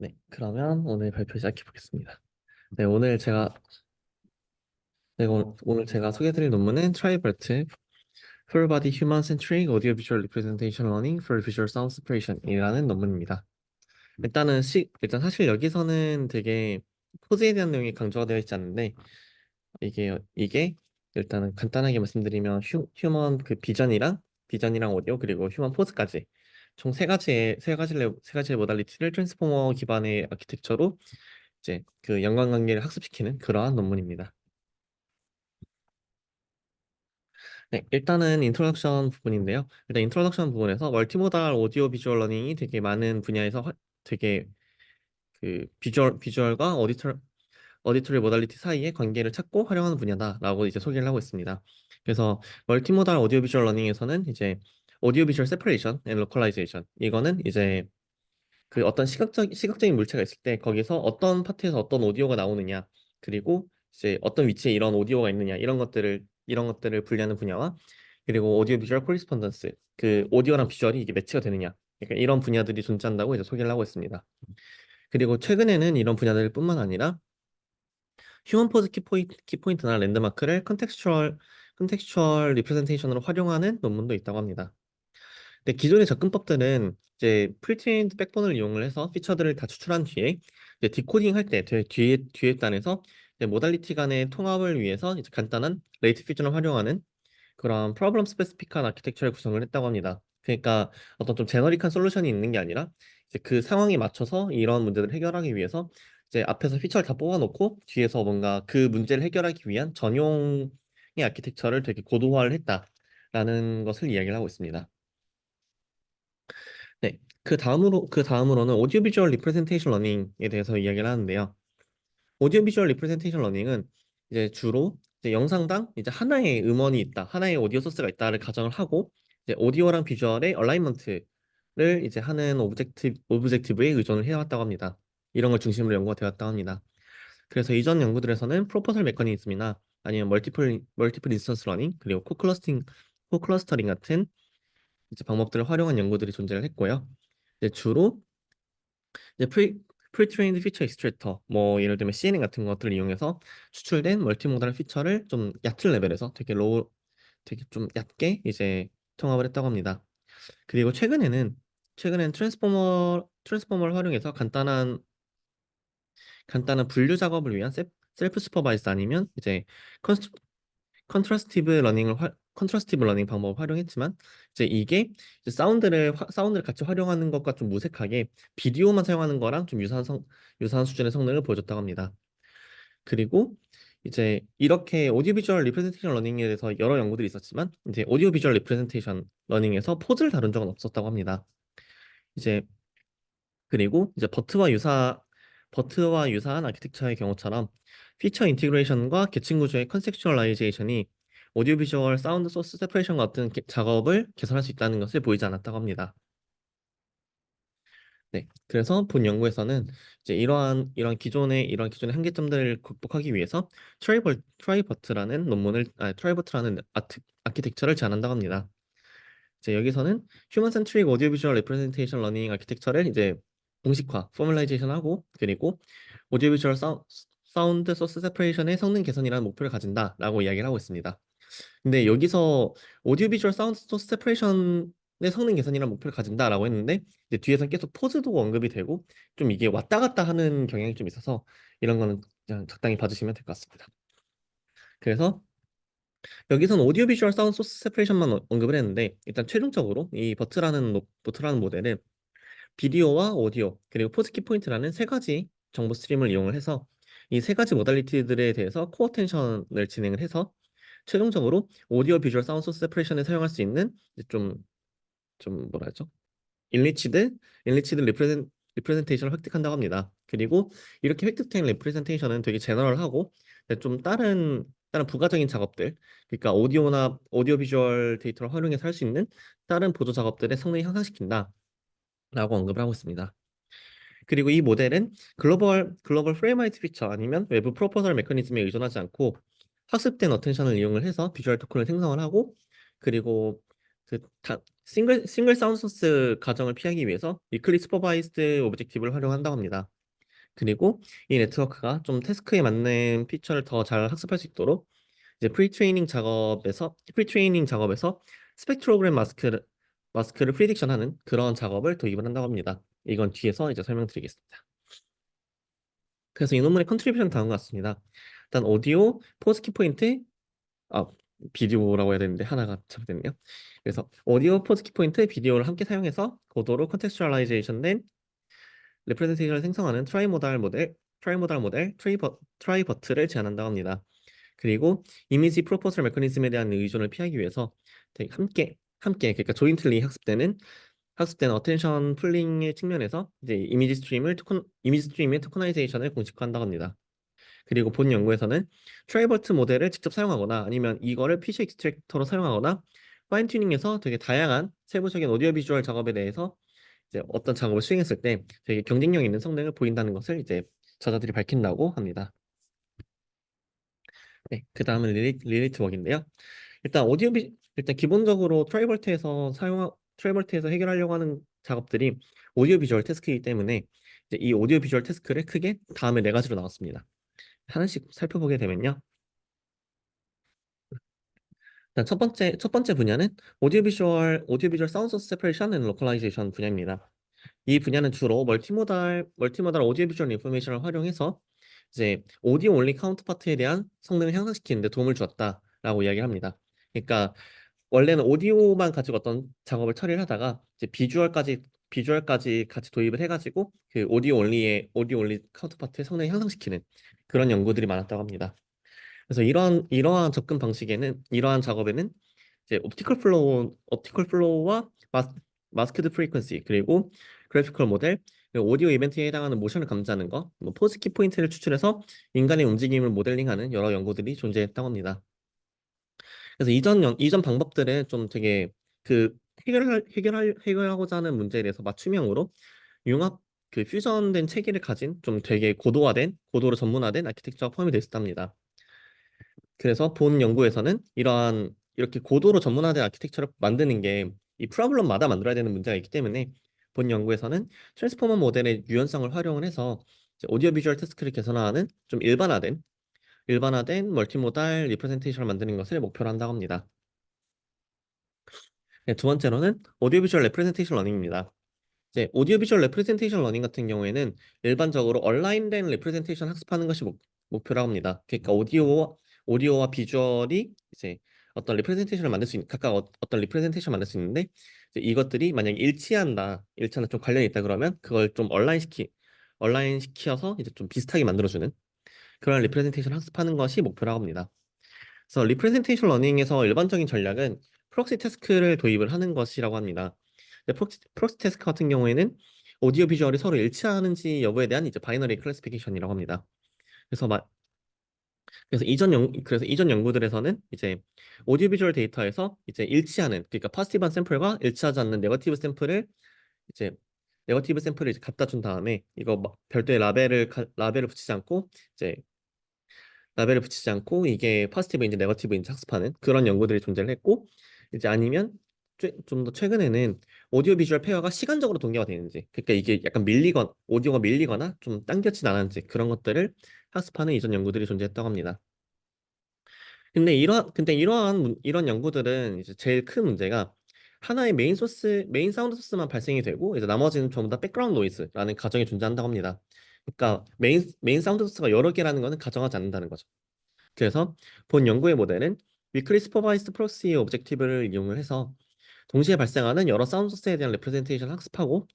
네, 그러면 오늘 발표 시작해 보겠습니다. 네, 오늘 제가 소개해드릴 논문은 트라이버트 Full Body Human Centric Audio Visual Representation Learning for Visual Sound Separation이라는 논문입니다. 일단 사실 여기서는 되게 포즈에 대한 내용이 강조가 되어 있지 않는데 이게 일단은 간단하게 말씀드리면 휴먼 그 비전이랑 오디오 그리고 휴먼 포즈까지 총 세 가지의 모달리티를 트랜스포머 기반의 아키텍처로 이제 그 연관관계를 학습시키는 그러한 논문입니다. 네, 일단은 인트로덕션 부분인데요. 일단 인트로덕션 부분에서 멀티모달 오디오 비주얼 러닝이 되게 많은 분야에서 되게 그 비주얼과 어디터리 모달리티 사이의 관계를 찾고 활용하는 분야다라고 이제 소개를 하고 있습니다. 그래서 멀티모달 오디오 비주얼 러닝에서는 이제 오디오 비주얼 세퍼레이션 앤 로컬라이제이션 이거는 이제 그 어떤 시각적인 물체가 있을 때 거기서 어떤 파트에서 어떤 오디오가 나오느냐 그리고 이제 어떤 위치에 이런 오디오가 있느냐 이런 것들을 분리하는 분야와 그리고 오디오 비주얼 코리스폰던스 그 오디오랑 비주얼이 이게 매치가 되느냐 그러니까 이런 분야들이 존재한다고 이제 소개를 하고 있습니다. 그리고 최근에는 이런 분야들뿐만 아니라 휴먼 포즈 키포인트나 랜드마크를 컨텍스추얼 리프레젠테이션으로 활용하는 논문도 있다고 합니다. 근데 기존의 접근법들은 이제 프리트레인드 백본을 이용을 해서 피처들을 다 추출한 뒤에 이제 디코딩 할 때 뒤에 단에서 이제 모달리티 간의 통합을 위해서 이제 간단한 레이트 퓨전을 활용하는 그런 프로블럼 스페시픽한 아키텍처를 구성을 했다고 합니다. 그러니까 어떤 좀 제너릭한 솔루션이 있는 게 아니라 이제 그 상황에 맞춰서 이런 문제들을 해결하기 위해서 이제 앞에서 피처를 다 뽑아놓고 뒤에서 뭔가 그 문제를 해결하기 위한 전용의 아키텍처를 되게 고도화를 했다라는 것을 이야기를 하고 있습니다. 네, 그 다음으로는 오디오 비주얼 리프레젠테이션 러닝에 대해서 이야기를 하는데요. 오디오 비주얼 리프레젠테이션 러닝은 이제 주로 이제 영상당 이제 하나의 음원이 있다, 하나의 오디오 소스가 있다를 가정을 하고 이제 오디오랑 비주얼의 얼라이먼트를 이제 하는 오브젝티브에 의존을 해왔다고 합니다. 이런 걸 중심으로 연구가 되었다고 합니다. 그래서 이전 연구들에서는 프로포설 메커니즘이나 아니면 멀티플 인스턴스 러닝 그리고 코클러스터링 같은 이제 방법들을 활용한 연구들이 존재를 했고요. 이제 주로 이제 프리트레인드 피처 익스트랙터 뭐 예를 들면 CNN 같은 것들을 이용해서 추출된 멀티모달 피처를 좀 얕은 레벨에서 되게 좀 얕게 이제 통합을 했다고 합니다. 그리고 최근엔 트랜스포머를 활용해서 간단한 분류 작업을 위한 셀프 슈퍼바이스 아니면 이제 컨트라스티브 러닝 방법을 활용했지만 이제 이게 이제 사운드를 같이 활용하는 것과 좀 무색하게 비디오만 사용하는 거랑 좀 유사한 수준의 성능을 보여줬다고 합니다. 그리고 이제 이렇게 오디오 비주얼 리프레젠테이션 러닝에 대해서 여러 연구들이 있었지만 이제 오디오 비주얼 리프레젠테이션 러닝에서 포즈를 다룬 적은 없었다고 합니다. 이제 그리고 이제 버트와 유사한 아키텍처의 경우처럼 피처 인티그레이션과 계층 구조의 컨섹슈얼라이제이션이 오디오 비주얼 사운드 소스 세퍼레이션 같은 작업을 개선할 수 있다는 것을 보이지 않았다고 합니다. 네, 그래서 본 연구에서는 이제 이러한 기존의 한계점들을 극복하기 위해서 트라이버트라는 아키텍처를 제안한다고 합니다. 이제 여기서는 휴먼 센트릭 오디오 비주얼 레프레젠테이션 러닝 아키텍처를 이제 공식화, 포멀라이제이션 하고 그리고 오디오 비주얼 사운드 소스 세퍼레이션의 성능 개선이라는 목표를 가진다라고 이야기를 하고 있습니다. 근데 여기서 오디오 비주얼 사운드 소스 세퍼레이션의 성능 개선이라는 목표를 가진다라고 했는데 이제 뒤에서 계속 포즈도 언급이 되고 좀 이게 왔다 갔다 하는 경향이 좀 있어서 이런 거는 그냥 적당히 봐주시면 될 것 같습니다. 그래서 여기서는 오디오 비주얼 사운드 소스 세퍼레이션만 언급을 했는데 일단 최종적으로 이 버트라는 모델은 비디오와 오디오 그리고 포즈키 포인트라는 세 가지 정보 스트림을 이용을 해서 이 세 가지 모달리티들에 대해서 코어텐션을 진행을 해서 최종적으로 오디오 비주얼 사운드 소스 세퍼레이션에 사용할 수 있는 이제 좀 뭐라 하죠? 인리치드 인리치드 리프레젠테이션을 획득한다고 합니다. 그리고 이렇게 획득된 리프레젠테이션은 되게 제너럴하고 좀 다른 부가적인 작업들, 그러니까 오디오 비주얼 데이터를 활용해서 할 수 있는 다른 보조 작업들의 성능을 향상시킨다라고 언급을 하고 있습니다. 그리고 이 모델은 글로벌 프레임화이트 피처 아니면 외부 프로포설 메커니즘에 의존하지 않고 학습된 어텐션을 이용을 해서 비주얼 토큰을 생성을 하고 그리고 그 싱글 사운드 소스 가정을 피하기 위해서 위클리 슈퍼바이스드 오브젝티브를 활용한다고 합니다. 그리고 이 네트워크가 좀 태스크에 맞는 피처를 더 잘 학습할 수 있도록 이제 프리트레이닝 작업에서 스펙트로그램 마스크를 프리딕션하는 그런 작업을 도입을 한다고 합니다. 이건 뒤에서 이제 설명드리겠습니다. 그래서 이 논문의 컨트리뷰션 다음 것 같습니다. 일단 오디오, 포스키 포인트, 아 비디오라고 해야 되는데 하나가 잘못됐네요. 그래서 오디오, 포스키 포인트, 비디오를 함께 사용해서 고도로 컨텍스츄얼라이제이션된 레프레젠테이션을 생성하는 트라이모달 모델 트라이버트를 제안한다고 합니다. 그리고 이미지 프로포설 메커니즘에 대한 의존을 피하기 위해서 되게 함께 그러니까 조인틀리 학습되는 어텐션 풀링의 측면에서 이제 이미지 스트림의 토커나이제이션을 공식화한다고 합니다. 그리고 본 연구에서는 트라이버트 모델을 직접 사용하거나 아니면 이거를 피쉬 익스트랙터로 사용하거나 파인 튜닝해서 되게 다양한 세부적인 오디오 비주얼 작업에 대해서 이제 어떤 작업을 수행했을 때 되게 경쟁력 있는 성능을 보인다는 것을 이제 저자들이 밝힌다고 합니다. 네, 그 다음은 리레이트 웍인데요. 일단 기본적으로 트라이벌트에서 해결하려고 하는 작업들이 오디오 비주얼 태스크이기 때문에 이제 이 오디오 비주얼 태스크를 크게 다음에 네 가지로 나눴습니다. 하나씩 살펴보게 되면요. 일단 첫 번째 분야는 오디오 비주얼 사운드 소스 세퍼레이션 앤 로컬라이제이션 분야입니다. 이 분야는 주로 멀티모달 오디오 비주얼 인포메이션을 활용해서 이제 오디오 올리 카운터파트에 대한 성능을 향상시키는 데 도움을 주었다라고 이야기를 합니다. 그러니까 원래는 오디오만 가지고 어떤 작업을 처리를 하다가 이제 비주얼까지 같이 도입을 해가지고 그 오디오 올리 카운터파트의 성능을 향상시키는 그런 연구들이 많았다고 합니다. 그래서 이러한 작업에는 이제 옵티컬 플로우와 마스크드 프리퀀시 그리고 그래피컬 모델 그리고 오디오 이벤트에 해당하는 모션을 감지하는 거, 뭐 포스키 포인트를 추출해서 인간의 움직임을 모델링하는 여러 연구들이 존재했다고 합니다. 그래서 이전 방법들은 좀 되게 그 해결하고자 하는 문제에 대해서 맞춤형으로 융합 퓨전된 체계를 가진 좀 되게 고도로 전문화된 아키텍처가 포함이 되어 있었답니다. 그래서 본 연구에서는 이렇게 고도로 전문화된 아키텍처를 만드는 게 이 프로블럼마다 만들어야 되는 문제가 있기 때문에 본 연구에서는 트랜스포머 모델의 유연성을 활용을 해서 이제 오디오 비주얼 태스크를 개선하는 좀 일반화된 멀티모달 리프레젠테이션을 만드는 것을 목표로 한다고 합니다. 네, 두 번째로는 오디오 비주얼 레프레젠테이션 러닝입니다. 이제 오디오 비주얼 레프레젠테이션 러닝 같은 경우에는 일반적으로 얼라인된 레프레젠테이션 학습하는 것이 목표라고 합니다. 그러니까 오디오와 비주얼이 이제 각각 어떤 리프레젠테이션을 만들 수 있는데 이제 이것들이 만약에 일치한다 좀 관련이 있다 그러면 그걸 좀 온라인 시켜서 이제 좀 비슷하게 만들어주는 그런 리프레젠테이션 학습하는 것이 목표라고 합니다. 그래서 리프레젠테이션 러닝에서 일반적인 전략은 프록시 태스크를 도입을 하는 것이라고 합니다. 프록시 태스크 같은 경우에는 오디오 비주얼이 서로 일치하는지 여부에 대한 이제 바이너리 클래시피케이션이라고 합니다. 그래서 마, 그래서 이전 연구들에서는 이제 오디오 비주얼 데이터에서 이제 그러니까 파지티브한 샘플과 일치하지 않는 이제 네거티브 샘플을 이제 갖다 준 다음에 이거 별도의 이제 라벨을 붙이지 않고 이게 포지티브인지 네거티브인지 학습하는 그런 연구들이 존재를 했고 이제 아니면 좀 더 최근에는 오디오 비주얼 페어가 시간적으로 동기화 되는지 그러니까 이게 약간 오디오가 밀리거나 좀 당겨진 않은지 그런 것들을 학습하는 이전 연구들이 존재했다고 합니다. 근데 이런 연구들은 이제 제일 큰 문제가 하나의 메인 사운드 소스만 발생이 되고 이제 나머지는 전부 다 백그라운드 노이즈라는 가정이 존재한다고 합니다. 그러니까 메인 사운드 소스가 여러 개라는 것은 가정하지 않는다는 거죠. 그래서 본 연구의 모델은 위클리 슈퍼바이스드 프록시 오브젝티브를 이용을 해서 동시에 발생하는 여러 사운드 소스에 대한 레프레젠테이션을 학습하고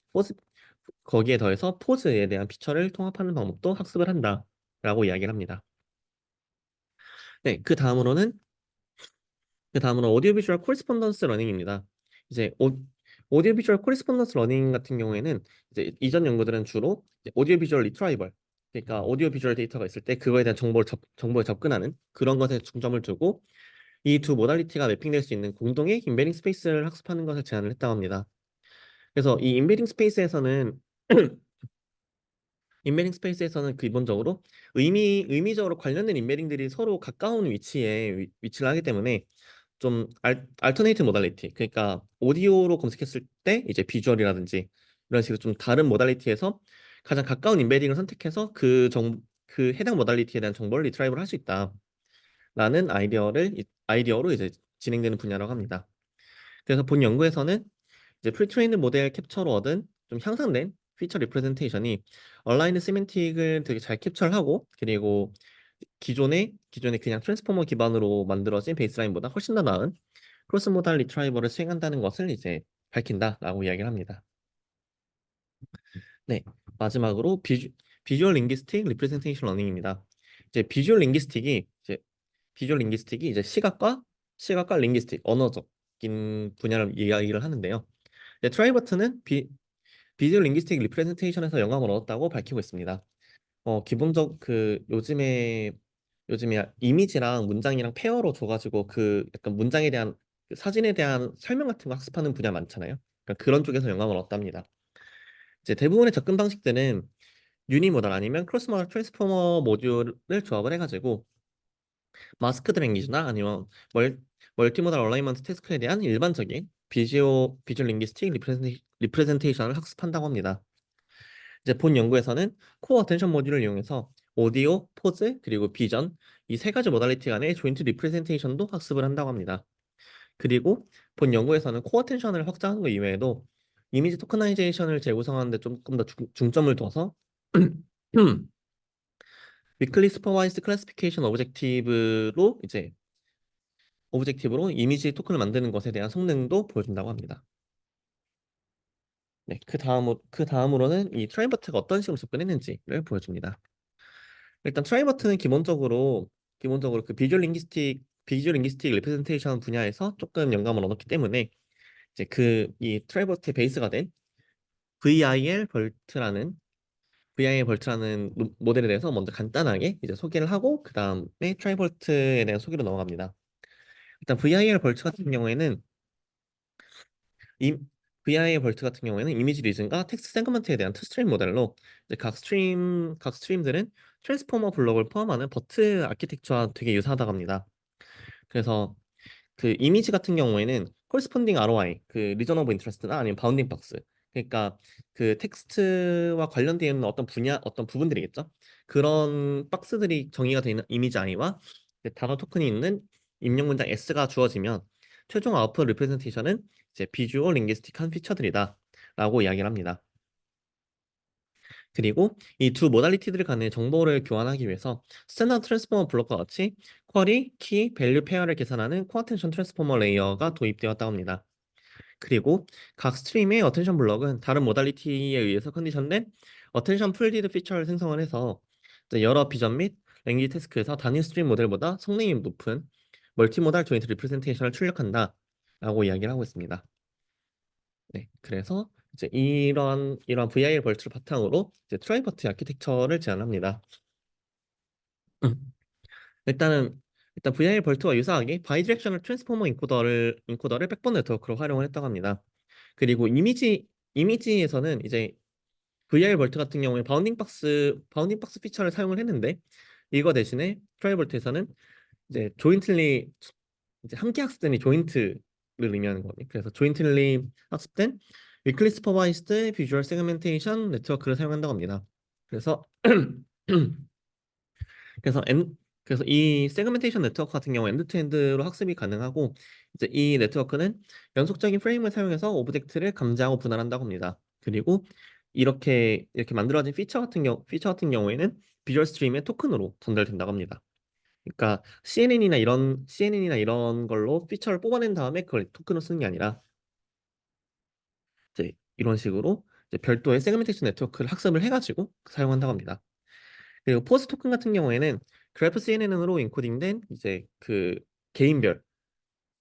거기에 더해서 포즈에 대한 피처를 통합하는 방법도 학습을 한다라고 이야기를 합니다. 네, 그 다음으로 오디오 비주얼 코리스폰던스 러닝입니다. 이제 오디오 비주얼 코리스폰던스 러닝 같은 경우에는 이제 이전 연구들은 주로 이제 오디오 비주얼 리트라이벌 그러니까 오디오 비주얼 데이터가 있을 때 그거에 대한 정보에 접근하는 그런 것에 중점을 두고 이 두 모달리티가 매핑될 수 있는 공동의 인베딩 스페이스를 학습하는 것을 제안을 했다고 합니다. 그래서 이 인베딩 스페이스에서는 기본적으로 의미적으로 관련된 인베딩들이 서로 가까운 위치를 하기 때문에 좀 알터네이트 모달리티, 그러니까 오디오로 검색했을 때 이제 비주얼이라든지 이런 식으로 좀 다른 모달리티에서 가장 가까운 임베딩을 선택해서 그 해당 모달리티에 대한 정보를 리트라이브를 할 수 있다라는 아이디어로 이제 진행되는 분야라고 합니다. 그래서 본 연구에서는 이제 프리트레인드 모델 캡처로 얻은 좀 향상된 피처 리프레젠테이션이 얼라인드 세멘틱을 되게 잘 캡처를 하고, 그리고 기존의 그냥 트랜스포머 기반으로 만들어진 베이스라인보다 훨씬 더 나은 크로스 모달 리트라이버를 수행한다는 것을 이제 밝힌다라고 이야기를 합니다. 네, 마지막으로 비주얼 링귀스틱 리프레젠테이션 러닝입니다. 이제 비주얼 링귀스틱이 이제 시각과 링귀스틱 언어적인 분야를 이야기를 하는데요. 트라이버트는 비주얼 링귀스틱 리프레젠테이션에서 영감을 얻었다고 밝히고 있습니다. 기본적 그 요즘에 이미지랑 문장이랑 페어로 줘가지고 그 약간 문장에 대한 그 사진에 대한 설명 같은 거 학습하는 분야 많잖아요. 그러니까 그런 쪽에서 영감을 얻답니다. 이제 대부분의 접근 방식들은 유니모달 아니면 크로스모달 트랜스포머 모듈을 조합을 해가지고 마스크드 랭귀지나 아니면 멀티모달 얼라이먼트 태스크에 대한 일반적인 비주얼 링귀스틱 리프레젠테이션을 학습한다고 합니다. 이제 본 연구에서는 코어 어텐션 모듈을 이용해서 오디오, 포즈, 그리고 비전 이 세 가지 모달리티 간의 조인트 리프레젠테이션도 학습을 한다고 합니다. 그리고 본 연구에서는 코어 어텐션을 확장하는 것 이외에도 이미지 토커나이제이션을 재구성하는 데 조금 더 중점을 둬서 위클리 슈퍼바이스드 클래시피케이션 오브젝티브로 이미지 토큰을 만드는 것에 대한 성능도 보여준다고 합니다. 네, 그 다음으로는 이 트라이버트가 어떤 식으로 접근했는지를 보여줍니다. 일단 트라이버트는 기본적으로 그 비주얼 링귀스틱 리프레젠테이션 분야에서 조금 영감을 얻었기 때문에 이제 그 이 트라이버트의 베이스가 된 VIL 벌트라는 모델에 대해서 먼저 간단하게 이제 소개를 하고 그 다음에 트라이버트에 대한 소개로 넘어갑니다. 일단 VIL 벌트 같은 경우에는 이 VIL 벌트 같은 경우에는 이미지 리즌과 텍스트 세그먼트에 대한 투스트림 모델로 이제 각 스트림들은 트랜스포머 블록을 포함하는 버트 아키텍처와 되게 유사하다고 합니다. 그래서 그 이미지 같은 경우에는 corresponding ROI, 그 리전 오브 인터레스트나 아니면 바운딩 박스. 그러니까 그 텍스트와 관련되어 있는 어떤 부분들이겠죠. 그런 박스들이 정의가 되어 있는 이미지 I와 단어 토큰이 있는 입력 문장 S가 주어지면 최종 아웃풋 리프레젠테이션은 이제 비주얼 링귀스틱한 피처들이다라고 이야기를 합니다. 그리고 이 두 모달리티들 간의 정보를 교환하기 위해서 스탠다드 트랜스포머 블록과 같이 쿼리, 키, 밸류 페어를 계산하는 코어텐션 트랜스포머 레이어가 도입되었다고 합니다. 그리고 각 스트림의 어텐션 블록은 다른 모달리티에 의해서 컨디션된 어텐션 풀디드 피처를 생성을 해서 이제 여러 비전 및 랭귀지 태스크에서 단일 스트림 모델보다 성능이 높은 멀티모달 조인트 리프레젠테이션을 출력한다라고 이야기를 하고 있습니다. 네, 그래서 이제 이런 VIL 벌트를 바탕으로 이제 트라이버트 아키텍처를 제안합니다. 음. 일단은 일단 VIL 벌트와 유사하게 바이디렉셔널 트랜스포머 인코더를 백본 네트워크로 활용을 했다고 합니다. 그리고 이미지에서는 이제 VIL 벌트 같은 경우에 바운딩 박스 피처를 사용을 했는데 이거 대신에 트라이버트에서는 이제 조인틀리 이제 함께 학습된 이 조인트를 의미하는 거거든요. 그래서 조인틀리 학습된 위클리 슈퍼바이스드 비주얼 세그멘테이션 네트워크를 사용한다고 합니다. 그래서 그래서 엔, 그래서 이 세그멘테이션 네트워크 같은 경우 엔드투엔드로 학습이 가능하고 이제 이 네트워크는 연속적인 프레임을 사용해서 오브젝트를 감지하고 분할한다고 합니다. 그리고 이렇게 만들어진 피처 같은 경우에는 비주얼 스트림의 토큰으로 전달된다고 합니다. 그러니까 CNN이나 이런 걸로 피처를 뽑아낸 다음에 그걸 토큰으로 쓰는 게 아니라 이제 이런 식으로 이제 별도의 세그멘테이션 네트워크를 학습을 해가지고 사용한다고 합니다. 그리고 포스 토큰 같은 경우에는 그래프 CNN으로 인코딩된 이제 그 개인별,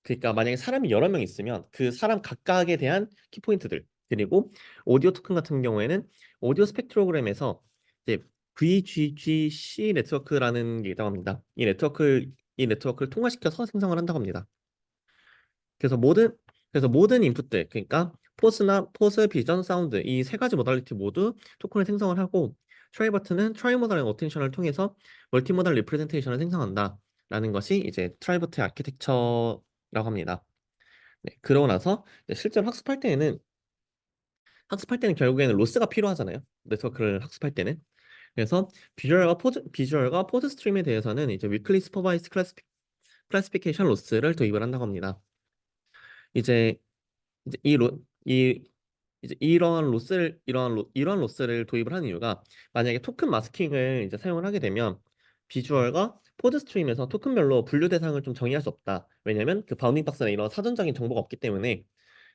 그러니까 만약에 사람이 여러 명 있으면 그 사람 각각에 대한 키포인트들, 그리고 오디오 토큰 같은 경우에는 오디오 스펙트로그램에서 이제 VGGC 네트워크라는 게 있다고 합니다. 이 네트워크를 통화시켜서 생성을 한다고 합니다. 그래서 모든 인풋들, 그러니까 포스, 비전, 사운드 이 세 가지 모달리티 모두 토큰을 생성을 하고 트라이버트는 트라이모달 어텐션을 통해서 멀티모달 리프레젠테이션을 생성한다라는 것이 이제 트라이버트의 아키텍처의 합니다. 네, 그러고 나서 이제 실제로 학습할 때는 결국에는 로스가 필요하잖아요. 네트워크를 학습할 때는. 그래서 비주얼과 포즈 스트림에 대해서는 이제 위클리 슈퍼바이스 클래시피케이션 로스를 도입을 한다고 합니다. 이제 이제 이제 이러한 로스를 도입을 하는 이유가, 만약에 토큰 마스킹을 이제 사용을 하게 되면 비주얼과 포드 스트림에서 토큰별로 분류 대상을 좀 정의할 수 없다. 왜냐면 그 바운딩 박스에 이런 사전적인 정보가 없기 때문에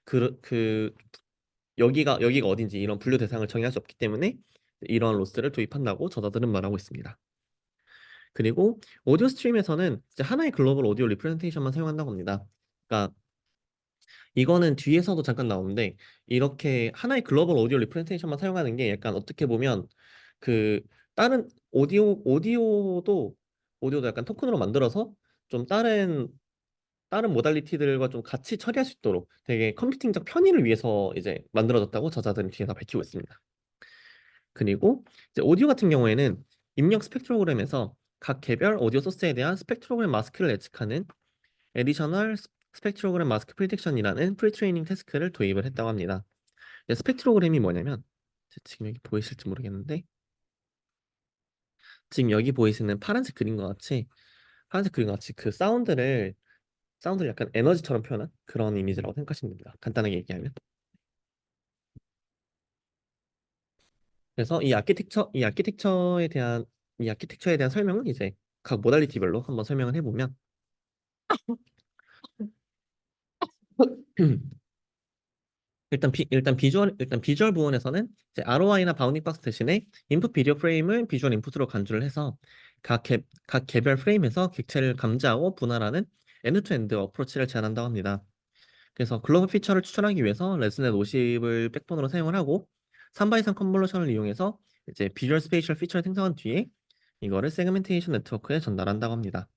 그 여기가 어딘지 이런 분류 대상을 정의할 수 없기 때문에 이런 로스를 도입한다고 저자들은 말하고 있습니다. 그리고 오디오 스트림에서는 이제 하나의 글로벌 오디오 리프레젠테이션만 사용한다고 합니다. 그러니까 이거는 뒤에서도 잠깐 나오는데, 이렇게 하나의 글로벌 오디오 리프레젠테이션만 사용하는 게 약간 어떻게 보면 그 다른 오디오도 약간 토큰으로 만들어서 좀 다른 모달리티들과 좀 같이 처리할 수 있도록 되게 컴퓨팅적 편의를 위해서 이제 만들어졌다고 저자들은 뒤에서 밝히고 있습니다. 그리고 이제 오디오 같은 경우에는 입력 스펙트로그램에서 각 개별 오디오 소스에 대한 스펙트로그램 마스크를 예측하는 에디셔널 스펙트로그램 마스크 프리딕션이라는 프리트레이닝 태스크를 도입을 했다고 합니다. 스펙트로그램이 뭐냐면, 지금 여기 보이실지 모르겠는데, 지금 여기 보이시는 파란색 그림과 같이 그 사운드를 약간 에너지처럼 표현한 그런 이미지라고 생각하시면 됩니다. 간단하게 얘기하면. 그래서 이 아키텍처에 대한 설명은 이제 각 모달리티별로 한번 설명을 해보면, 일단 비주얼 부분에서는 이제 ROI나 바운딩 박스 대신에 인풋 비디오 프레임을 비주얼 인풋으로 간주를 해서 각 개별 프레임에서 객체를 감지하고 분할하는 엔드투엔드 어프로치를 제안한다고 합니다. 그래서 글로벌 피처를 추출하기 위해서 레슨넷 50을 백본으로 사용을 하고 3x3 컨볼루션을 이용해서 이제 비주얼 스페이셜 피처를 생성한 뒤에 이거를 세그멘테이션 네트워크에 전달한다고 합니다.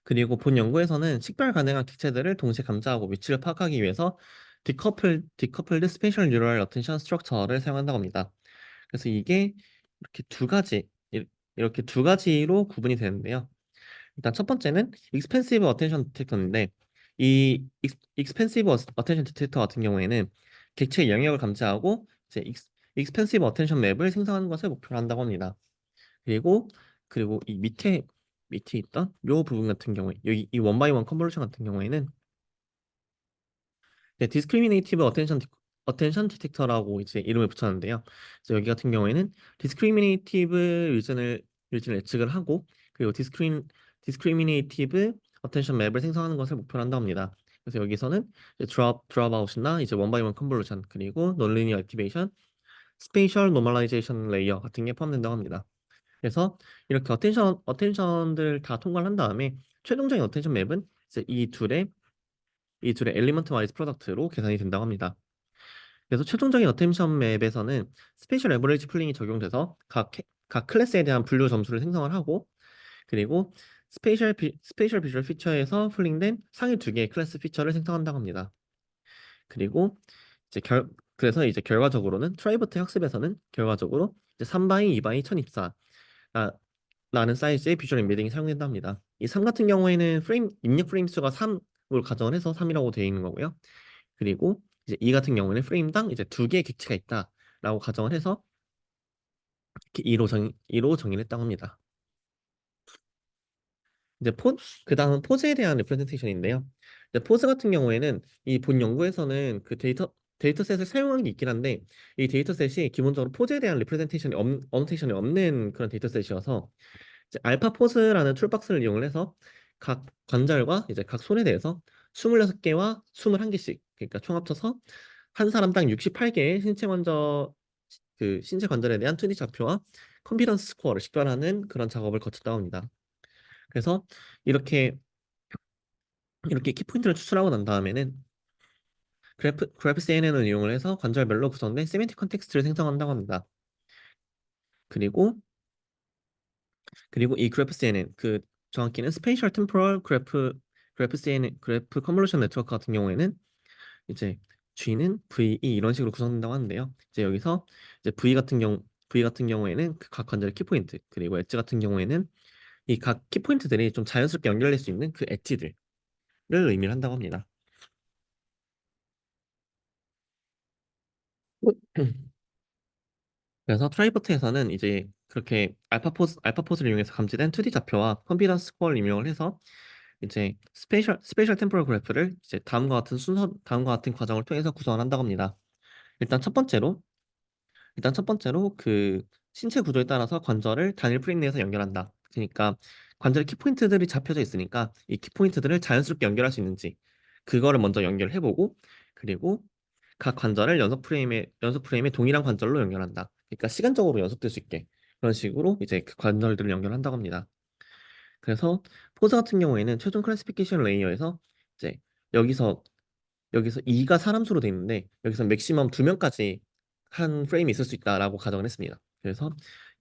그리고 본 연구에서는 식별 가능한 객체들을 동시에 감지하고 위치를 파악하기 위해서 디커플드 스페셜 뉴럴 어텐션 스트럭처를 사용한다고 합니다. 그래서 이게 이렇게 이렇게 두 가지로 구분이 되는데요. 일단 첫 번째는 익스펜시브 어텐션 디텍터인데, 이 익스펜시브 어텐션 디텍터 같은 경우에는 객체의 영역을 감지하고 이제 익스펜시브 어텐션 맵을 생성하는 것을 목표로 한다고 합니다. 그리고 이 밑에 있던 요 부분 같은 경우에, 여기 이 원바이원 컨볼루션 같은 경우에는 디스크리미네이티브 어텐션 디텍터라고 이제 이름을 붙였는데요. 그래서 여기 같은 경우에는 디스크리미네이티브 리전을 예측을 하고, 그리고 디스크리미네이티브 어텐션 맵을 생성하는 것을 목표로 한다 합니다. 그래서 여기서는 이제 드롭아웃이나 이제 원바이원 컨볼루션, 그리고 논리니어 액티베이션, 스페이셜 노멀라이제이션 레이어 같은 게 포함된다고 합니다. 그래서 이렇게 어텐션들 다 통과를 한 다음에 최종적인 어텐션 맵은 이제 이 둘의 엘리먼트 와이즈 프로덕트로 계산이 된다고 합니다. 그래서 최종적인 어텐션 맵에서는 스페셜 에버리지 풀링이 적용돼서 각 클래스에 대한 분류 점수를 생성을 하고, 그리고 스페셜 비주얼 피처에서 풀링된 상위 두 개의 클래스 피처를 생성한다고 합니다. 그리고 이제 그래서 이제 결과적으로는 트라이버트 학습에서는 결과적으로 이제 3바이, 2바이, 1024 라는 사이즈의 비주얼 임베딩이 사용된답니다. 이 3 같은 경우에는 입력 프레임 수가 3으로 가정을 해서 3이라고 되어 있는 거고요. 그리고 이제 2 같은 경우에는 프레임당 이제 두 개의 객체가 있다라고 가정을 해서 이렇게 2로 정의를 했다고 합니다. 이제 그다음 포즈에 대한 리프레젠테이션인데요. 이제 포즈 같은 경우에는 이 본 연구에서는 그 데이터셋을 사용한 게 있긴 한데, 이 데이터셋이 기본적으로 포즈에 대한 어노테이션이 없는 그런 데이터셋이어서 이제 알파 포스라는 툴박스를 이용을 해서 각 관절과 이제 각 손에 대해서 26개와 21개씩, 그러니까 총 합쳐서 한 사람당 68개의 신체 관절에 대한 2D 좌표와 컨피던스 스코어를 식별하는 그런 작업을 거쳤다고 합니다. 그래서 이렇게 키포인트를 추출하고 난 다음에는 그래프 CNN을 이용을 해서 관절별로 구성된 세멘틱 컨텍스트를 생성한다고 합니다. 그리고 이 그래프 CNN, 정확히는 스페이셜 템포럴 그래프 CNN 그래프 컨볼루션 네트워크 같은 경우에는 이제 G는 VE 이런 식으로 구성된다고 하는데요. 이제 여기서 이제 V 같은 경우에는 그각 관절의 키포인트, 그리고 엣지 같은 경우에는 이 각 키포인트들이 좀 자연스럽게 연결될 수 있는 그 엣지들을 의미를 한다고 합니다. 그래서 트라이버트에서는 이제 그렇게 알파포즈를 이용해서 감지된 2D 좌표와 컴퓨턴스 스코어를 이용을 해서 이제 스페셜 템포럴 그래프를 이제 다음과 같은 과정을 통해서 구성을 한다고 합니다. 일단 첫 번째로 일단 첫 번째로 그 신체 구조에 따라서 관절을 단일 프레임 내에서 연결한다. 그러니까 관절의 키포인트들이 잡혀져 있으니까 이 키포인트들을 자연스럽게 연결할 수 있는지 그거를 먼저 연결해보고, 그리고 각 관절을 연속 프레임에 동일한 관절로 연결한다. 그러니까 시간적으로 연속될 수 있게 그런 식으로 이제 그 관절들을 연결한다고 합니다. 그래서 포즈 같은 경우에는 최종 클래시피케이션 레이어에서 이제 여기서 여기서 2가 사람 수로 돼 있는데 여기서 맥시멈 2명까지 한 프레임이 있을 수 있다라고 가정을 했습니다. 그래서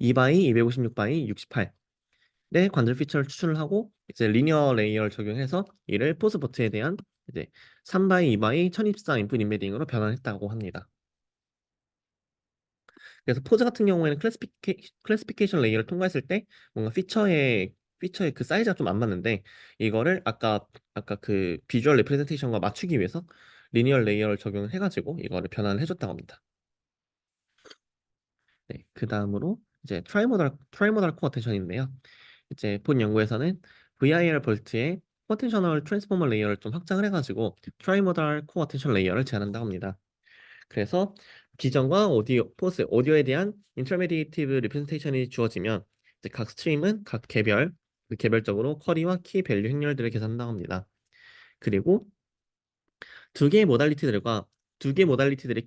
2바이, 256바이, 68의 관절 피처를 추출을 하고 이제 리니어 레이어를 적용해서 이를 포스 버트에 대한 이제 3바이, 2바이, 1024 인풋 인베딩으로 변환했다고 합니다. 그래서 포즈 같은 경우에는 클래시피케이션 레이어를 통과했을 때 뭔가 피처의 그 사이즈가 좀 안 맞는데 이거를 아까 그 비주얼 레프레젠테이션과 맞추기 위해서 리니어 레이어를 적용을 해가지고 이거를 변환을 해줬다고 합니다. 네, 그 다음으로 이제 트라이모달 코어텐션인데요. 이제 본 연구에서는 VIR 볼트의 포텐셔널 트랜스포머 레이어를 좀 확장을 해가지고 트라이모달 코어텐션 레이어를 제안한다고 합니다. 그래서 비전과 오디오에 대한 인터미디에이티브 리프레젠테이션이 주어지면 이제 각 스트림은 각 그 개별적으로 쿼리와 키 밸류 행렬들을 계산한다고 합니다. 그리고 두 개의 모달리티들과 두 개의 모달리티들의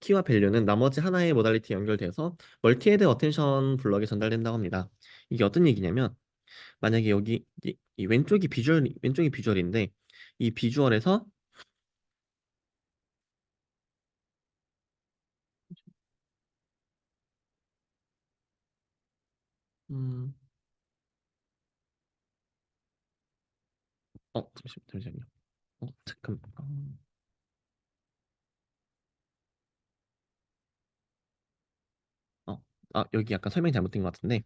키와 밸류는 나머지 하나의 모달리티에 연결돼서 멀티헤드 어텐션 블럭에 전달된다고 합니다. 이게 어떤 얘기냐면 만약에 여기 이 왼쪽이 비주얼인데 이 비주얼에서 음, 잠시만요. 잠깐. 어, 여기 약간 설명이 잘못된 것 같은데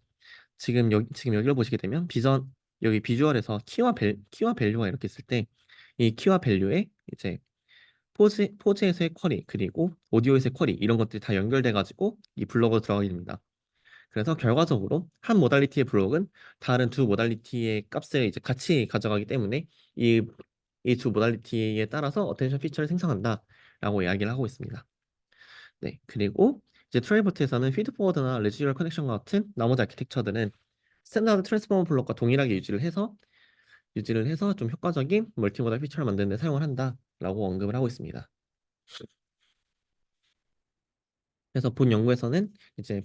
지금 여기를 보시게 되면 여기 비주얼에서 키와 밸류가 이렇게 있을 때 이 키와 밸류에 이제 포즈에서의 쿼리 그리고 오디오에서의 쿼리 이런 것들이 다 연결돼 가지고 이 블록으로 들어가게 됩니다. 그래서 결과적으로 한 모달리티의 블록은 다른 두 모달리티의 값을 이제 같이 가져가기 때문에 이 이 두 모달리티에 따라서 어텐션 피처를 생성한다라고 이야기를 하고 있습니다. 네, 그리고 이제 트레이버트에서는 피드포워드나 레지듀얼 커넥션과 같은 나머지 아키텍처들은 스탠다드 트랜스포머 블록과 동일하게 유지를 해서 좀 효과적인 멀티모달 피처를 만드는 데 사용을 한다라고 언급을 하고 있습니다. 그래서 본 연구에서는 이제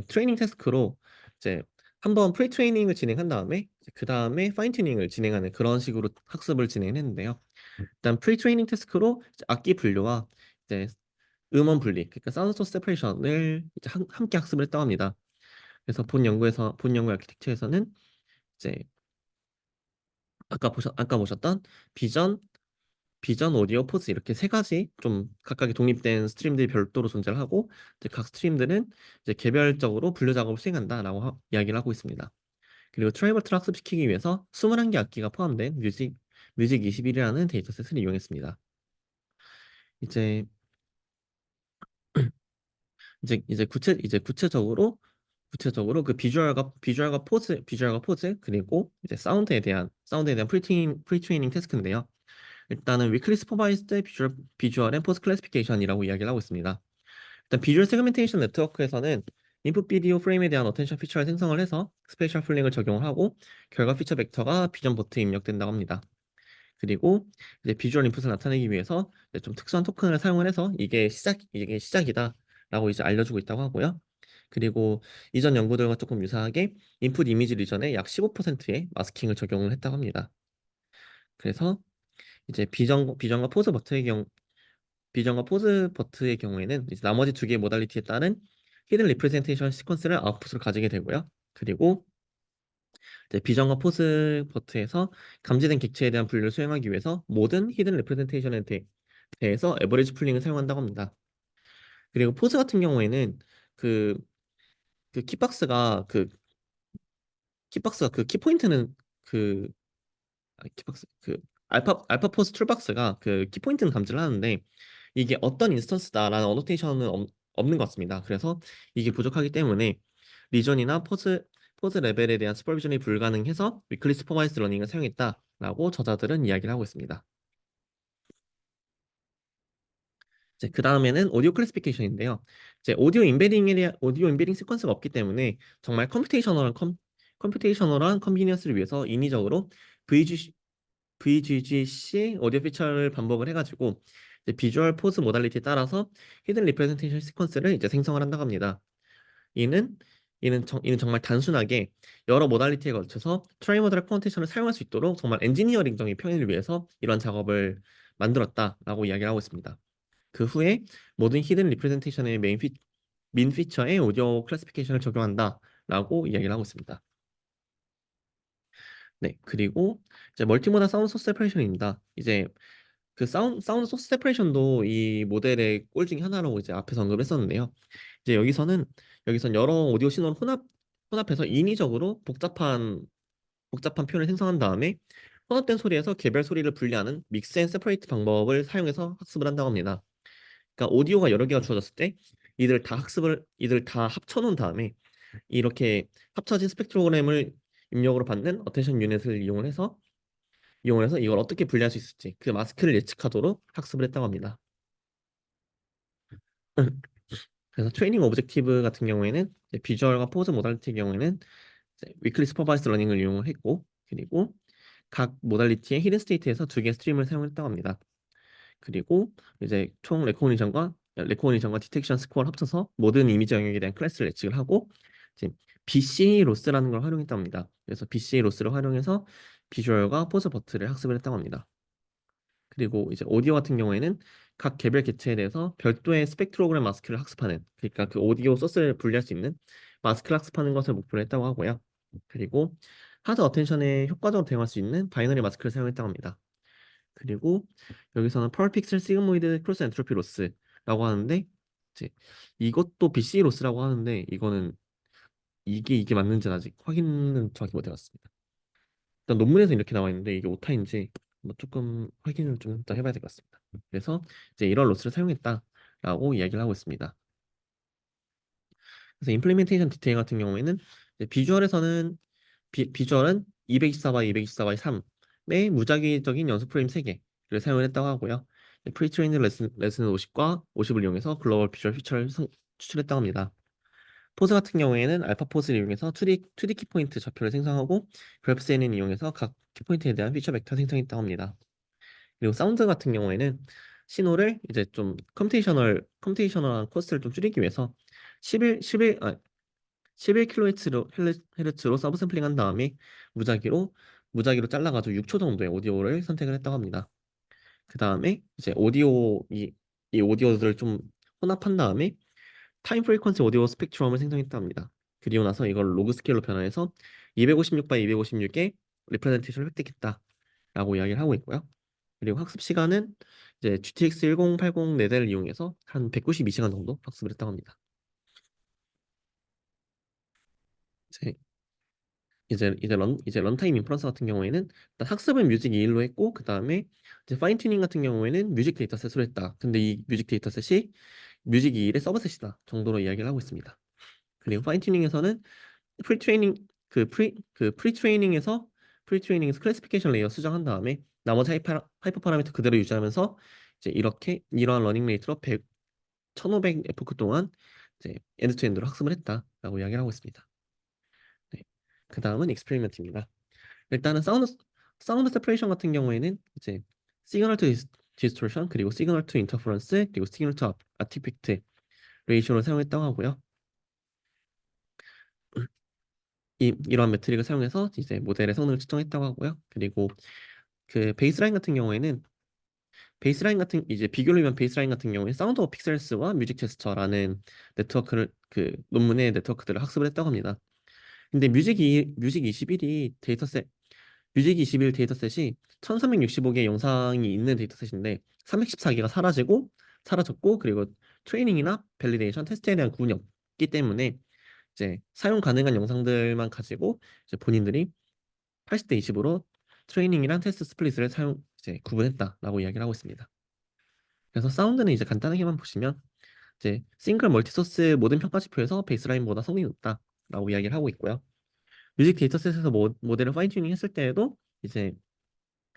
트레이닝 태스크로 이제 한번 프리 트레이닝을 진행한 다음에 그 다음에 파인 튜닝을 진행하는 그런 식으로 학습을 진행했는데요. 일단 프리 트레이닝 태스크로 이제 악기 분류와 이제 음원 분리, 그러니까 사운드 소스 세퍼레이션을 이제 함께 학습을 했다고 합니다. 그래서 본 연구 아키텍처에서는 이제 아까 보셨던 비전, 오디오, 포즈 이렇게 세 가지 좀 각각의 독립된 스트림들이 별도로 존재를 하고 이제 각 스트림들은 이제 개별적으로 분류 작업을 수행한다라고 이야기를 하고 있습니다. 그리고 트라이버트를 학습시키기 위해서 21개 악기가 포함된 뮤직 21이라는 데이터셋을 이용했습니다. 이제 구체적으로 그 비주얼과 포즈 그리고 이제 사운드에 대한 프리트레이닝 테스트인데요. 일단은 위클리 슈퍼바이즈드 비주얼 앤 포스 클래시피케이션이라고 이야기를 하고 있습니다. 일단 비주얼 세그멘테이션 네트워크에서는 인풋 비디오 프레임에 대한 어텐션 피처를 생성을 해서 스페셜 풀링을 적용을 하고 결과 피처 벡터가 비전 버트에 입력된다고 합니다. 그리고 이제 비주얼 인풋을 나타내기 위해서 이제 좀 특수한 토큰을 사용을 해서 이게 시작이다라고 이제 알려주고 있다고 하고요. 그리고 이전 연구들과 조금 유사하게 인풋 이미지 리전의 약 15%의 마스킹을 적용을 했다고 합니다. 그래서 이제 비전과 포즈 버트의 경우에는 이제 나머지 두 개의 모달리티에 따른 히든 리프레젠테이션 시퀀스를 아웃풋으로 가지게 되고요. 그리고 이제 비전과 포즈 버트에서 감지된 객체에 대한 분류를 수행하기 위해서 모든 히든 리프레젠테이션에 대해서 에버리지 풀링을 사용한다고 합니다. 그리고 포즈 같은 경우에는 그, 그 키박스가 키박스가 그 키포인트는 그 키박스 그 알파 포스 툴박스가 그 키포인트는 감지를 하는데 이게 어떤 인스턴스다라는 어노테이션은 없는 것 같습니다. 그래서 이게 부족하기 때문에 리전이나 포즈 레벨에 대한 슈퍼비전이 불가능해서 위클리 슈퍼바이스 러닝을 사용했다라고 저자들은 이야기를 하고 있습니다. 이제 그 다음에는 오디오 클래시피케이션인데요. 이제 오디오 임베딩 시퀀스가 없기 때문에 정말 컴퓨테이셔널한 컨비니언스를 위해서 인위적으로 VG, VGGC 오디오 피처를 반복을 해가지고 이제 비주얼 포즈 모달리티에 따라서 히든 리프레젠테이션 시퀀스를 이제 생성을 한다고 합니다. 이는 이는 정말 단순하게 여러 모달리티에 걸쳐서 트라이모델 컴퓨테이션을 사용할 수 있도록 정말 엔지니어링적인 편의를 위해서 이런 작업을 만들었다라고 이야기를 하고 있습니다. 그 후에 모든 히든 리프레젠테이션의 민 피처에 오디오 클래시피케이션을 적용한다라고 이야기를 하고 있습니다. 네, 그리고 이제 멀티모달 사운드 소스 세퍼레이션입니다. 이제 그 사운드 소스 세퍼레이션도 이 모델의 꼴 중에 하나라고 이제 앞에서 언급했었는데요. 이제 여기선 여러 오디오 신호를 혼합해서 인위적으로 복잡한 표현을 생성한 다음에 혼합된 소리에서 개별 소리를 분리하는 믹스 앤 세퍼레이트 방법을 사용해서 학습을 한다고 합니다. 그러니까 오디오가 여러 개가 주어졌을 때 이들 다 합쳐놓은 다음에 이렇게 합쳐진 스펙트로그램을 입력으로 받는 어텐션 유닛을 이용을 해서 이걸 어떻게 분리할 수 있을지 그 마스크를 예측하도록 학습을 했다고 합니다. 그래서 트레이닝 오브젝티브 같은 경우에는 이제 비주얼과 포즈 모달리티 경우에는 위클리 슈퍼바이스드 러닝을 이용을 했고 그리고 각 모달리티의 히든 스테이트에서 두 개의 스트림을 사용했다고 합니다. 그리고 이제 총 레코니션과 디텍션 스코어를 합쳐서 모든 이미지 영역에 대한 클래스를 예측을 하고 이제 BC 로스라는 걸 활용했다고 합니다. 그래서 BC 로스를 활용해서 비주얼과 포즈 버튼을 학습을 했다고 합니다. 그리고 이제 오디오 같은 경우에는 각 개별 개체에 대해서 별도의 스펙트로그램 마스크를 학습하는 그러니까 그 오디오 소스를 분리할 수 있는 마스크를 학습하는 것을 목표로 했다고 하고요. 그리고 하드 어텐션에 효과적으로 대응할 수 있는 바이너리 마스크를 사용했다고 합니다. 그리고 여기서는 펄 픽셀 시그모이드 크로스 엔트로피 로스라고 하는데 이제 이것도 BC 로스라고 하는데 이거는 이게 맞는지는 아직 확인은 정확히 못 해봤습니다. 일단 논문에서 이렇게 나와 있는데 이게 오타인지 뭐 조금 확인을 좀 더 해봐야 될 것 같습니다. 그래서 이제 이런 로스를 사용했다라고 이야기를 하고 있습니다. 그래서 임플리멘테이션 디테일 같은 경우에는 이제 비주얼은 224 224 3의 무작위적인 연속 프레임 3개를 사용을 했다고 하고요. 프리트레인드 레슨 50과 50을 이용해서 글로벌 비주얼 피처를 추출했다고 합니다. 포즈 같은 경우에는 알파 포즈를 이용해서 2D 키포인트 좌표를 생성하고 그래프 CNN 이용해서 각 키포인트에 대한 피처 벡터 생성했다고 합니다. 그리고 사운드 같은 경우에는 신호를 이제 좀 컴퓨테이셔널한 코스트를 좀 줄이기 위해서 11kHz로 서브 샘플링한 다음에 무작위로 무작위로 잘라가지고 6초 정도의 오디오를 선택을 했다고 합니다. 그 다음에 이제 이 오디오들을 좀 혼합한 다음에 타임 프리퀀시 오디오 스펙트럼을 생성했다 합니다. 그리고 나서 이걸 로그 스케일로 변환해서 256 바이 256의 리프레젠테이션을 획득했다라고 이야기를 하고 있고요. 그리고 학습 시간은 이제 GTX 1080 4대를 이용해서 한 192시간 정도 학습을 했다고 합니다. 이제 이제 런타임 인퍼런스 같은 경우에는 일단 학습은 뮤직 2일로 했고 그 다음에 이제 파인 튜닝 같은 경우에는 뮤직 데이터셋으로 했다. 근데 이 뮤직 데이터셋이 뮤직 2일의 서브셋이다 정도로 이야기를 하고 있습니다. 그리고 파인 튜닝에서는 프리트레이닝 프리트레이닝에서 클래시피케이션 레이어 수정한 다음에 나머지 하이퍼 파라미터 그대로 유지하면서 이제 이러한 러닝 레이트로 1500 에포크 동안 이제 엔드 투 엔드로 학습을 했다라고 이야기를 하고 있습니다. 네. 그 다음은 익스페리먼트입니다. 일단은 사운드 세퍼레이션 같은 경우에는 이제 시그널 투 디스토션 그리고 시그널 투 인터퍼런스 그리고 시그널 투 아티팩트 레이쇼를 사용했다고 하고요. 이러한 매트릭을 사용해서 이제 모델의 성능을 측정했다고 하고요. 그리고 그 이제 비교를 위한 베이스라인 같은 경우에 사운드 오브 픽셀스와 뮤직 테스터라는 네트워크를 그 논문의 네트워크들을 학습을 했다고 합니다. 근데 뮤직 21 데이터셋이 1365개의 영상이 있는 데이터셋인데 314개가 사라졌고 그리고 트레이닝이나 밸리데이션 테스트에 대한 구분이 없기 때문에 이제 사용 가능한 영상들만 가지고 이제 본인들이 80대 20으로 트레이닝이랑 테스트 스플릿을 사용 이제 구분했다라고 이야기를 하고 있습니다. 그래서 사운드는 이제 간단하게만 보시면 이제 싱글 멀티 소스 모든 평가 지표에서 베이스라인보다 성능이 높다라고 이야기를 하고 있고요. 뮤직 데이터셋에서 모델을 파인 튜닝 했을 때에도 이제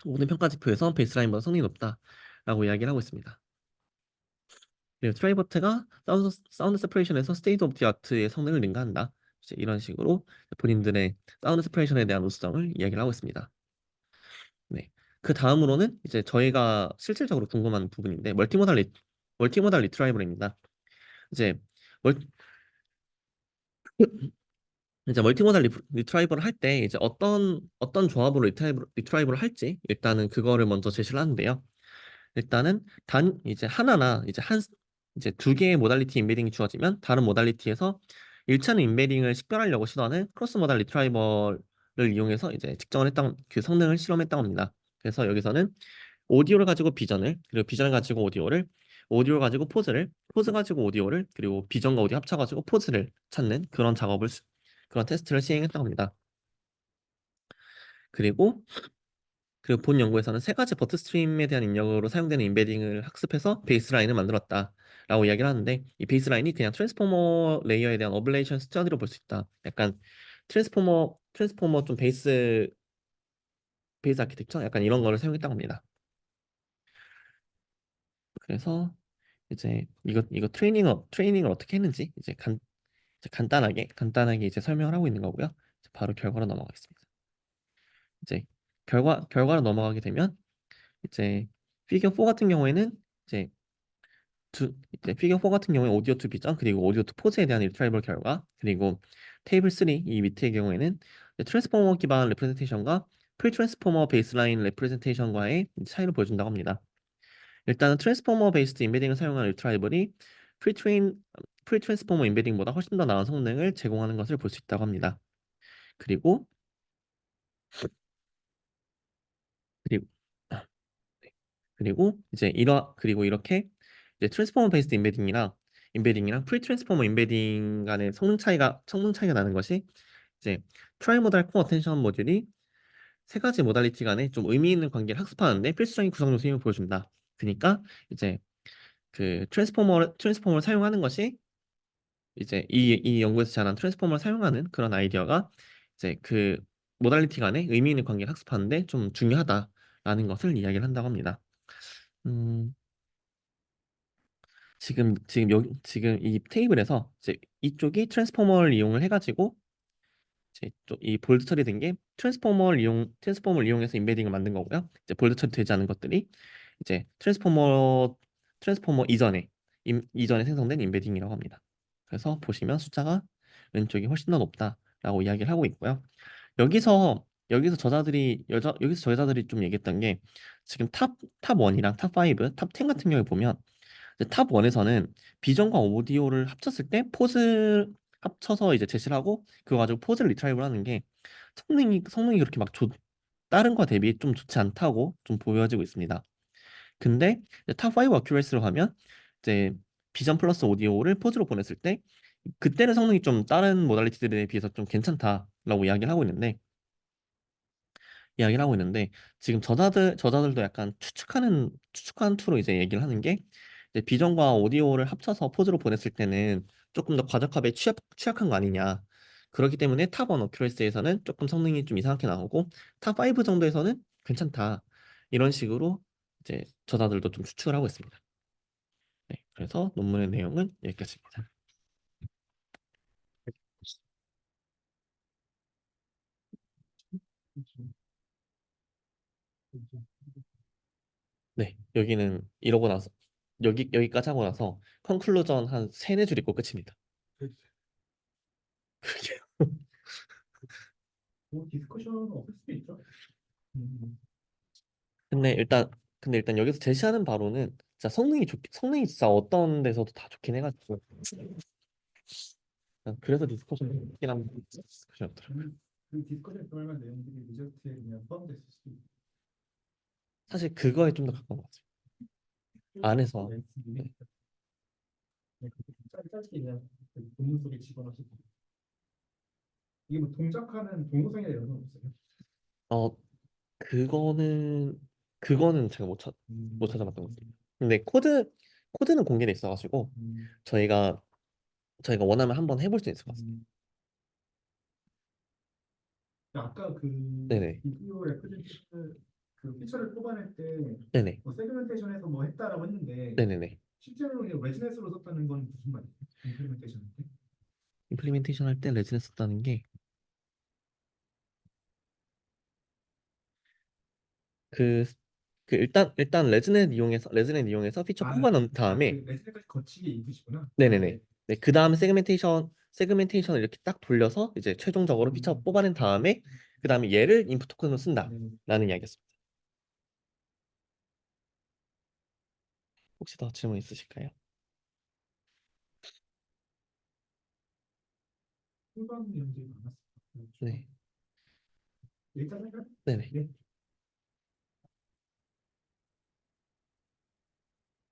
모든 평가 지표에서 베이스라인보다 성능이 높다라고 이야기를 하고 있습니다. 그리고 트라이버트가 사운드 세퍼레이션에서 스테이트 오브 디 아트의 성능을 능가한다. 이제 이런 식으로 본인들의 사운드 세퍼레이션에 대한 우수점을 이야기를 하고 있습니다. 네. 그 다음으로는 이제 저희가 실질적으로 궁금한 부분인데 멀티모달 리트라이버입니다. 이제 멀, 이제 멀티모달 리트라이버를 할 때 이제 어떤 조합으로 리트라이버를 할지 일단은 그거를 먼저 제시를 하는데요. 일단은 단 이제 하나나 이제 두 개의 모달리티 인베딩이 주어지면 다른 모달리티에서 일차는 인베딩을 식별하려고 시도하는 크로스 모달 리트라이버를 이용해서 이제 측정을 했던 그 성능을 실험했다고 합니다. 그래서 여기서는 오디오를 가지고 비전을, 그리고 비전을 가지고 오디오를, 오디오를 가지고 포즈를, 포즈 가지고 오디오를, 그리고 비전과 오디오 합쳐가지고 포즈를 찾는 그런 테스트를 시행했다고 합니다. 그리고 본 연구에서는 세 가지 버트 스트림에 대한 입력으로 사용되는 인베딩을 학습해서 베이스라인을 만들었다라고 이야기를 하는데, 이 베이스라인이 그냥 트랜스포머 레이어에 대한 어블레이션 스터디로 볼 수 있다. 약간 트랜스포머 좀 베이스 아키텍처 약간 이런 거를 사용했다고 합니다. 그래서 이제 이거 트레이닝을 어떻게 했는지 이제 간단하게 이제 설명을 하고 있는 거고요. 이제 바로 결과로 넘어가겠습니다. 이제 결과로 넘어가게 되면 이제 피겨 4 같은 경우에는 이제 이제 피겨 4 같은 경우에 오디오 투 비전 그리고 오디오 투 포즈에 대한 리트라이벌 결과, 그리고 테이블 3 이 밑의 경우에는 트랜스포머 기반 레프레젠테이션과 프리 트랜스포머 베이스라인 레프레젠테이션과의 차이를 보여준다고 합니다. 일단은 트랜스포머 베이스드 인베딩을 사용한 리트라이벌이 프리트레인 프리트랜스포머 인베딩보다 훨씬 더 나은 성능을 제공하는 것을 볼 수 있다고 합니다. 그리고 그리고 그리고 이렇게 이제 트랜스포머 베이스드 인베딩이랑 프리 트랜스포머 인베딩 간의 성능 차이가 나는 것이 이제 트라이모달 코 어텐션 모듈이 세 가지 모달리티 간에 좀 의미 있는 관계를 학습하는데 필수적인 구성 요소임을 보여준다. 그러니까 이제 그 트랜스포머를 사용하는 것이 이제 이 연구에서 제안한 트랜스포머를 사용하는 그런 아이디어가 이제 그 모달리티 간의 의미 있는 관계를 학습하는데 좀 중요하다라는 것을 이야기를 한다고 합니다. 음, 지금 이 테이블에서 이제 이쪽이 트랜스포머를 이용을 해가지고 이제 이 볼드 처리된 게 트랜스포머를 이용해서 인베딩을 만든 거고요. 이제 볼드 처리되지 않은 것들이 이제 트랜스포머 이전에 생성된 인베딩이라고 합니다. 그래서 보시면 숫자가 왼쪽이 훨씬 더 높다라고 이야기를 하고 있고요. 여기서 저자들이 좀 얘기했던 게 지금 탑 1이랑 탑 5, 탑 10 같은 경우에 보면 이제 탑 1에서는 비전과 오디오를 합쳤을 때 포즈 합쳐서 이제 제시를 하고 그거 가지고 포즈를 리트라이브를 하는 게 성능이 그렇게 다른 거 대비 좀 좋지 않다고 좀 보여지고 있습니다. 근데 이제 탑5 어큐레이스로 가면 이제 비전 플러스 오디오를 포즈로 보냈을 때 그때는 성능이 좀 다른 모달리티들에 비해서 좀 괜찮다라고 이야기를 하고 있는데 지금 저자들도 약간 추측하는 투로 이제 얘기를 하는 게 이제 비전과 오디오를 합쳐서 포즈로 보냈을 때는 조금 더 과적합에 취약한 거 아니냐. 그렇기 때문에 탑1 어큐레이스에서는 조금 성능이 좀 이상하게 나오고 탑5 정도에서는 괜찮다. 이런 식으로 이제 저자들도 좀 추측을 하고 있습니다. 네, 그래서 논문의 내용은 여기까지입니다. 네, 여기는 이러고 나서 여기까지 하고 나서 컨클루전 한 세네 줄 읽고 끝입니다. 뭐 디스커션 없을 수도 있죠. 음, 근데 일단 여기서 제시하는 바로는 진짜 성능이 진짜 어떤 데서도 다 좋긴 해가지고 그래서 디스커션이 있긴 합니다. 디스커션더라. 그 디스커션 들어갈 내용들이 리저트에 그냥 포함됐을 수도 있고. 사실 그거에 좀 더 가까운 것 같아요. 안에서. 네. 짧게 그냥 그 본문 속에 집어넣어서 이게 뭐 동작하는 동영상이나 이런 건 없어요? 어, 그거는 그거는 제가 못 찾아봤던 것 같아요. 근데 코드는 공개돼 있어가지고 음, 저희가 저희가 원하면 한번 해볼 수 있을 것 같습니다. 음. 아까 그 네네. 비디오 레프리젠테이션 그 피처를 뽑아낼 때 네네. 뭐 세그멘테이션에서 뭐 했다라고 했는데 네네네. 실제로 그냥 레지던스로 썼다는 건 무슨 말이에요? 임플리멘테이션 할 때? 임플리멘테이션 할 때 레진을 썼다는 게 그 일단 레즈넷 이용해서 피처 아, 뽑아놓은 그 다음에 레지던까지 거치게 입으시구나. 네네네. 네. 네, 그 다음에 세그멘테이션을 이렇게 딱 돌려서 이제 최종적으로 피처 음, 뽑아낸 다음에 그 다음에 얘를 인풋 토큰으로 네. 쓴다라는 이야기였습니다. 혹시 더 질문 있으실까요? 후반 문제가 많았어요. 네. 여기까지 할까요? 네네. 네.